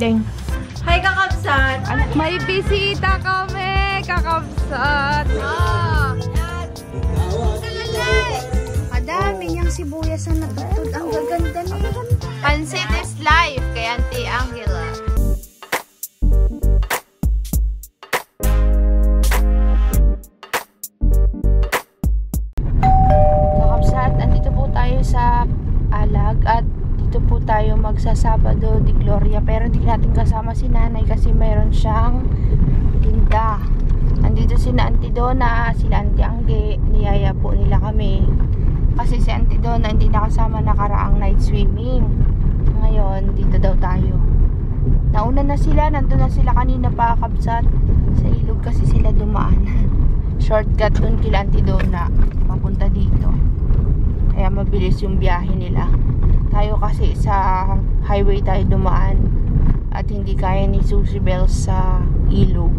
Deng. Hi, kakabsat! May bisita kami, kakabsat. Madami niyang sibuyas na natutod. Ang gaganda niya. Pansit is life kay Auntie Angela. Kakabsat, andito po tayo sa Alag at dito po tayo magsasabado di Gloria, pero hindi natin kasama si nanay kasi mayroon siyang tinda. Andito si Auntie Donna, si Auntie Angge, niyaya po nila kami kasi si Auntie Donna hindi nakasama nakaraang night swimming. Ngayon dito daw tayo. Nauna na sila, nandun na sila kanina pa, kabsat. Sa ilog kasi sila dumaan. Shortcut dun kila Auntie Donna papunta dito, kaya mabilis yung biyahe nila. Tayo kasi sa highway tayo dumaan at hindi kaya ni Susie Bells sa ilog.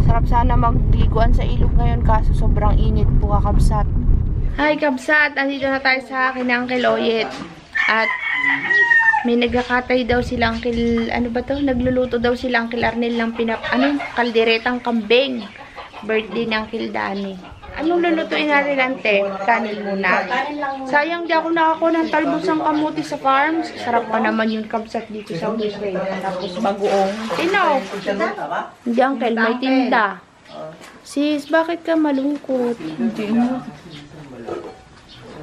Sarap sana magliguan sa ilog ngayon kaso sobrang init po, kakabsat. Hi kabsat, andito na tayo sa akin ng Uncle Oyet at may nagkakatay daw sila Uncle, ano ba to? Nagluluto daw sila Uncle Arnel ng kalderetang kambing. Birthday ng Uncle Danny. Anong lulutuin natin, ante? Kanin muna. Sayang di ako nakakuha ng talbosang kamuti sa farm. Sarap pa naman yung kabsat dito sa buffet. Tapos bagoong. Tinaw. Hindi, Uncle, may tinda. Sis, bakit ka malungkot? Hindi mo.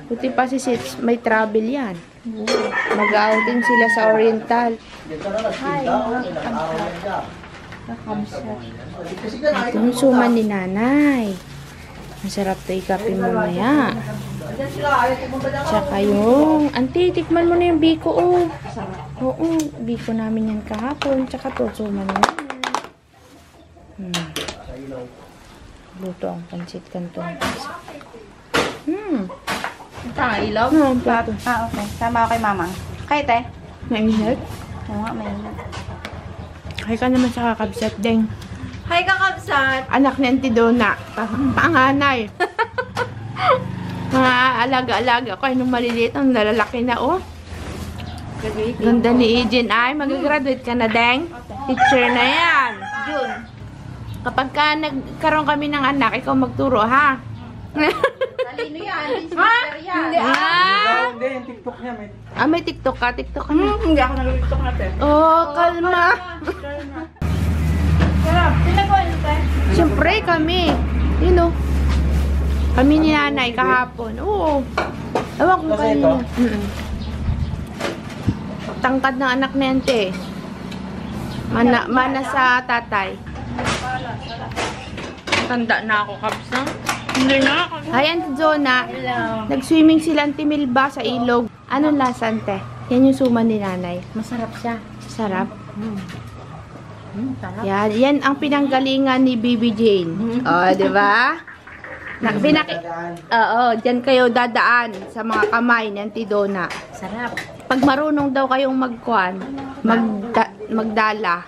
Buti pa si Sis, may travel yan. Mag-outing sila sa Oriental. Hi, kakabsat. Ito yung suman ni nanay. Masarap to ikapin mamaya. Tsaka yung, auntie, tikman mo na yung biko, oh. Oo, biko namin yan kahapon. Tsaka to, suman na yan. Luto ang pansit kantong. Tanga, ilog? Plato. Okay. Tama ako kay mama. Kaya, te? Mainit? Oo nga, mainit. Kaya ka naman sa kakabsat, Deng. Hi, kakabsat! Anak ni Auntie Donna. Panganay. Mga alaga-alaga ko. Nung maliliit, ang nalalaki na, oh. Ganda ni Ejin. Ay, mag-graduate ka na, Deng. Teacher na yan. June. Kapag ka nagkaroon kami ng anak, ikaw magturo, ha? Talino yan. Hindi, Hindi, yung TikTok niya may... May TikTok ka? TikTok ka na? Hindi ako nag-TikTok natin. Oh, kalma. Sarap. Sila ko, ano, te? Siyempre, kami. You know. Kami ni nanay kahapon. Oo. Ewan ko Kasi kanina. ito? Tangkad ng anak ni Ante. Mana sa tatay. Tanda na ako, kabsa. Hindi na ako. Hi, Auntie Jonah. Hello. Nag-swimming sila Auntie Milba sa ilog. Anong lasa, Ante? Yan yung suman ni nanay. Masarap siya. Sarap. Sarap. Yan ang pinanggalingan ni Bibi Jane. Oh, di ba? Oo, diyan kayo dadaan sa mga kamay ni Auntie Donna. Sarap. Pag marunong daw kayong magdala.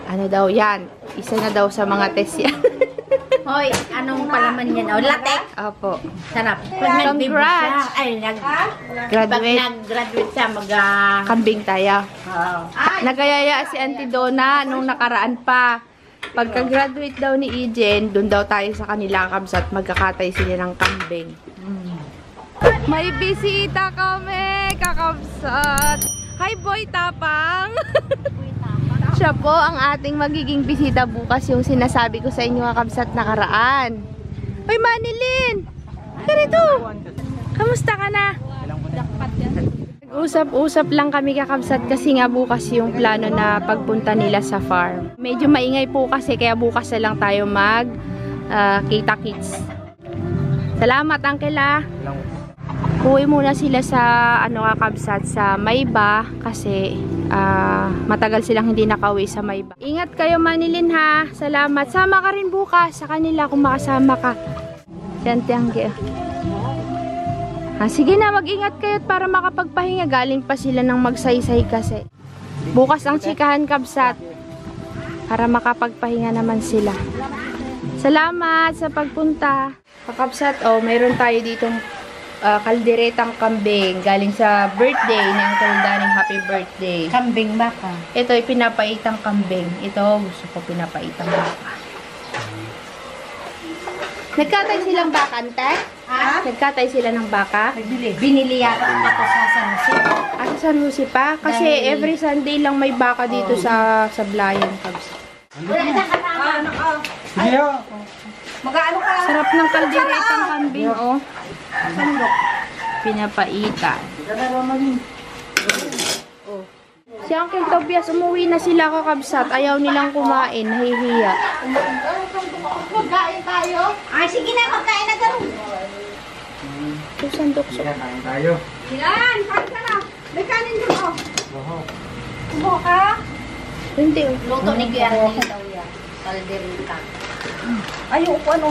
Ano daw yan? Isa na daw sa mga test yan. Hoy, anong palaman yan? O, latek. Opo. Sarap. Pag Congrats! Graduate Graduate. siya, Kambing tayo. Oo. Nagayaya si Auntie Donna nung nakaraan pa. Pagka-graduate daw ni Ejen, doon daw tayo sa kanila kabsat, magkakatay sila ng kambing. May bisita kami, kakabsat. Hi, Boy Tapang. Siya po ang ating magiging bisita bukas, yung sinasabi ko sa inyo, kakabsat, nakaraan. Hoy, Manilin! Ganito! Kamusta ka na? Usap-usap lang kami, kakabsat, kasi nga bukas yung plano na pagpunta nila sa farm. Medyo maingay po kasi, kaya bukas na lang tayo kita-kits. Salamat, Uncle, ah. Uwi muna sila sa kakabsat sa Mayba kasi matagal silang hindi nakauwi sa Mayba. Ingat kayo, Manilin, ha. Salamat. Sama ka rin bukas sa kanila kung makasama ka. Tiyang-tiyangge. Sige na, mag-ingat kayo para makapagpahinga. Galing pa sila ng magsaysay kasi. Bukas ang chikahan, kabsat. Para makapagpahinga naman sila. Salamat sa pagpunta. Kakabsat, mayroon tayo ditong kalderetang kambing galing sa birthday ng Uncle Daning. Happy birthday. Kambing baka. Ito ay pinapaitang kambing. Ito gusto ko pinapaitang baka. Nagkatay silang baka, ante? Ha? Nagkatay sila ng baka? Binili yata ako sa San Jose. Sa San Jose pa? Kasi Dahil- every Sunday lang may baka dito sa Sablayan, Kabs. Wala isang kasama. Sige ho. Mag-ano ka? Sarap ng kalderetang kambing, oh. Pinapaita. Oh. Si Uncle Tobias, umuwi na sila kakabsat. Ayaw nilang kumain, nahihiya. Magkain tayo? Ay, sige na, magkain na gano'n. Ito sandok so. Sige, kain tayo. Ilan, kain ka na. May kanin doon, oh. Oho. Kubo ka? Hindi, oh. Luto ni Kuya Arnel daw yan. Kalderita. Ay, yung ano.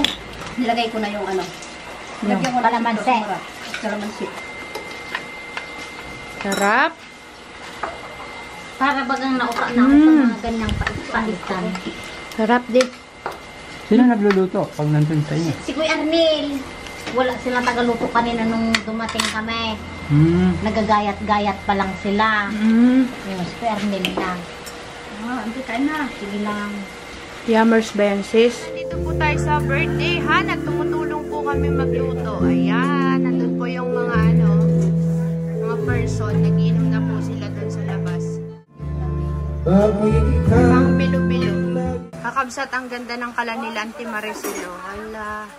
Nilagay ko na yung ano. Nilagyan ko na kalamansi. Kalamansi. Sarap. Para bagang nauka na ako sa mga ganyang paitan. Sarap din. Sino nagluluto pag nandun sa inyo? Si Kuya Arnel. Wala silang tagaluto kanina nung dumating kami. Nagagayat-gayat pa lang sila. Yung si Kuya Arnel lang. Hindi kain na. Sige lang. Yummers ba yan, sis? Dito po tayo sa birthday, ha? At tumutulong po kami magluto. Ayan, nandun po yung mga mga person. Nag-inom na po sila dun sa labas. Pang pilo-pilo. Kakabsat, ang ganda ng kala nila, Auntie Maricelo. Hala.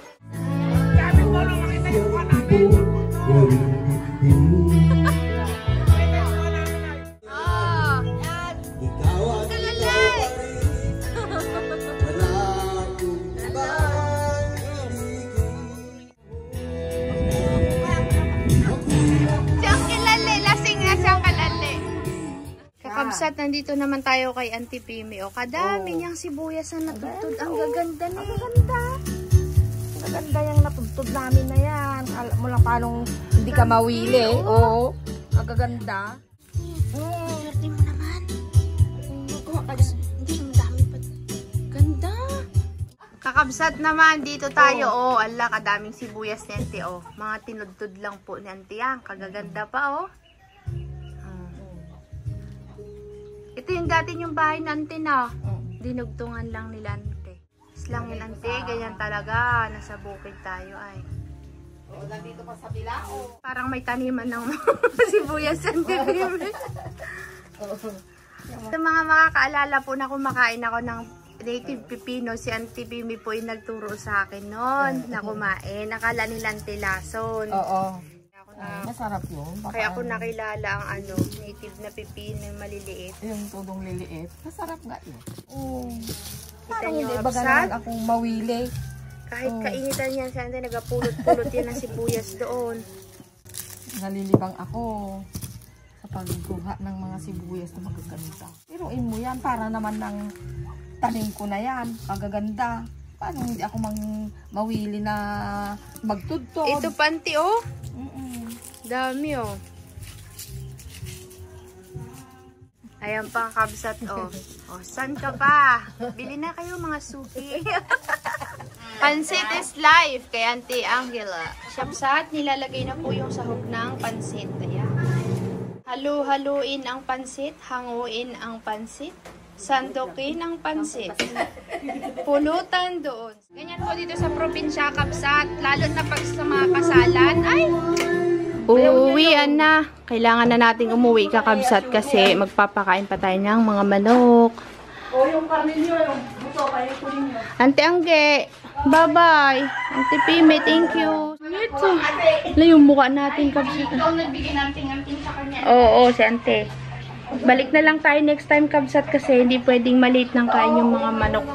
Kakabsat, nandito naman tayo kay Auntie Pimi. O, kadami niyang sibuyas na natutod. Ang gaganda ni. Ang gaganda. Ang ganda yung natutod namin na yan. Alam mo lang paano hindi ka mawili. Oo. Ang gaganda. Swerte mo naman. Hindi, ang dami pa. Ganda. Kakabsat naman, dito tayo. Oh, ala, kadaming sibuyas ni Auntie. Oh, mga tinudtod lang po ni Auntie. Ang kagaganda pa, oh. Ito yung dati yung bahay na Auntie na. Dinugtungan lang nila Auntie. Islang yun Auntie, ganyan talaga. Nasa bukid tayo ay. Nandito pa sa Bilao. Parang may taniman ng sibuyas Auntie. Sa mga makakaalala po na kumakain ako ng native pipino, si Auntie Pimi po yung nagturo sa akin noon na kumain. Nakala nila Auntie Lason. Oo. Masarap yun. Kaya ako nakilala ang native na pipino yung maliliit. Yung tudong liliit. Masarap nga yun. Oo. Kita Parang niyo, hindi ba Absat? ganun akong mawili? Kahit kainitan yan, siya nagapulot-pulot yan ng sibuyas doon. Nalilibang ako sa pagkuha ng mga sibuyas na magaganda. Pero mo yan, para naman ng tanim ko na yan. Kagaganda. Paano hindi ako mawili na magtudtod? Ito panti, oh. Dami, oh. Ayan pa, kabsat, oh. Oh, saan ka pa? Bili na kayo mga suki. Pansit is life kay Auntie Angela. Kabsat, nilalagay na po yung sahog ng pansit. Ayan. Halu-haluin ang pansit, hanguin ang pansit, sandukin ang pansit. Pulutan doon. Ganyan po dito sa probinsya, kabsat. Lalo na pag sa mga kasalan. Ay! Uuwian na. Kailangan na nating umuwi, kakabsat, kasi magpapakain pa tayo ng mga manok. O yung karne nyo, yung buto kayo kunin nyo. Auntie Angge, bye-bye. Auntie Pimi, thank you. Ito. Wala yung mukha natin, kabsat. Ikaw nagbigay ng ting-ting sa kanya. Oo, si Ante. Balik na lang tayo next time, kabsat, kasi hindi pwedeng maliit ng kain yung mga manok.